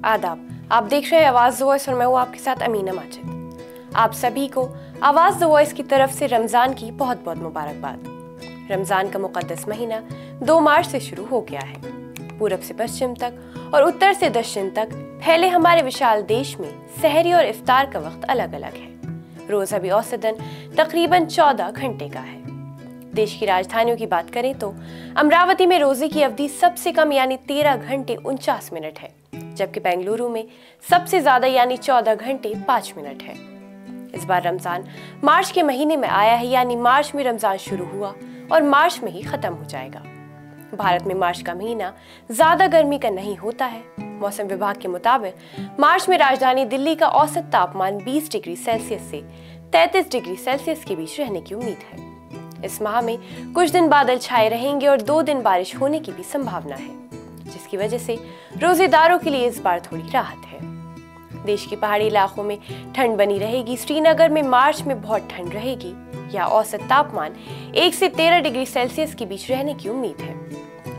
आदाब, आप देख रहे हैं आवाज़ द वॉइस और मैं हूँ आपके साथ अमीना माजिद। आप सभी को आवाज़ द वॉइस की तरफ से रमज़ान की बहुत बहुत मुबारकबाद। रमज़ान का मुक़द्दस महीना 2 मार्च से शुरू हो गया है। पूरब से पश्चिम तक और उत्तर से दक्षिण तक फैले हमारे विशाल देश में सहरी और इफ्तार का वक्त अलग अलग है। रोज़ा भी औसतन तकरीबन 14 घंटे का है। देश की राजधानियों की बात करें तो अमरावती में रोजे की अवधि सबसे कम यानी 13 घंटे 49 मिनट है, जबकि बेंगलुरु में सबसे ज्यादा यानी 14 घंटे 5 मिनट है। इस बार रमजान मार्च के महीने में आया है, यानी मार्च में रमजान शुरू हुआ और मार्च में ही खत्म हो जाएगा। भारत में मार्च का महीना ज्यादा गर्मी का नहीं होता है। मौसम विभाग के मुताबिक मार्च में राजधानी दिल्ली का औसत तापमान 20 डिग्री सेल्सियस से 33 डिग्री सेल्सियस के बीच रहने की उम्मीद है। इस माह में कुछ दिन बादल छाए रहेंगे और 2 दिन बारिश होने की भी संभावना है, जिसकी वजह से रोजेदारों के लिए इस बार थोड़ी राहत है। देश के पहाड़ी इलाकों में ठंड बनी रहेगी। श्रीनगर में मार्च में बहुत ठंड रहेगी। या औसत तापमान 1 से 13 डिग्री सेल्सियस के बीच रहने की उम्मीद है।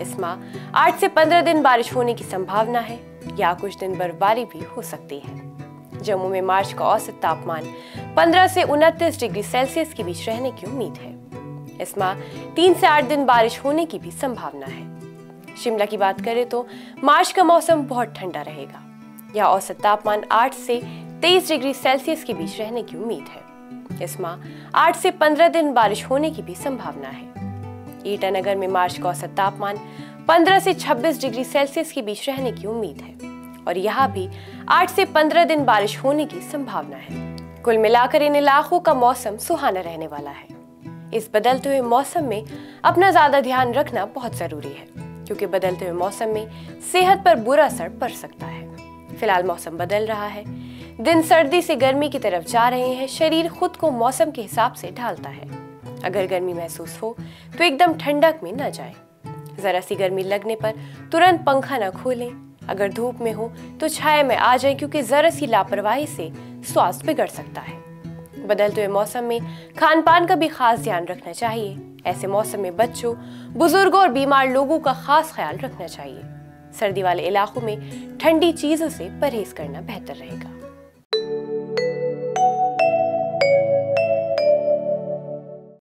इस माह 8 से 15 दिन बारिश होने की संभावना है या कुछ दिन बर्फबारी भी हो सकती है। जम्मू में मार्च का औसत तापमान 15 से 29 डिग्री सेल्सियस के बीच रहने की उम्मीद है। इस माह 3 से 8 दिन बारिश होने की भी संभावना है। शिमला की बात करें तो मार्च का मौसम बहुत ठंडा रहेगा। यह औसत तापमान 8 से 23 डिग्री सेल्सियस के बीच रहने की उम्मीद है। इस माह 8 से 15 दिन बारिश होने की भी संभावना है। ईटानगर में मार्च का औसत तापमान 15 से 26 डिग्री सेल्सियस के बीच रहने की उम्मीद है और यहाँ भी 8 से 15 दिन बारिश होने की संभावना है। कुल मिलाकर इन इलाकों का मौसम सुहाना रहने वाला है। इस बदलते हुए मौसम में अपना ज्यादा ध्यान रखना बहुत जरूरी है, क्योंकि बदलते हुए मौसम में सेहत पर बुरा असर पड़ सकता है। फिलहाल मौसम बदल रहा है। दिन सर्दी से गर्मी की तरफ जा रहे हैं। शरीर खुद को मौसम के हिसाब से ढालता है। अगर गर्मी महसूस हो तो एकदम ठंडक में न जाए। जरा सी गर्मी लगने पर तुरंत पंखा न खोलें। अगर धूप में हो तो छाया में आ जाए, क्योंकि जरा सी लापरवाही से स्वास्थ्य बिगड़ सकता है। बदलते हुए मौसम में खान पान का भी खास ध्यान रखना चाहिए। ऐसे मौसम में बच्चों, बुजुर्गों और बीमार लोगों का खास ख्याल रखना चाहिए। सर्दी वाले इलाकों में ठंडी चीजों से परहेज करना बेहतर रहेगा।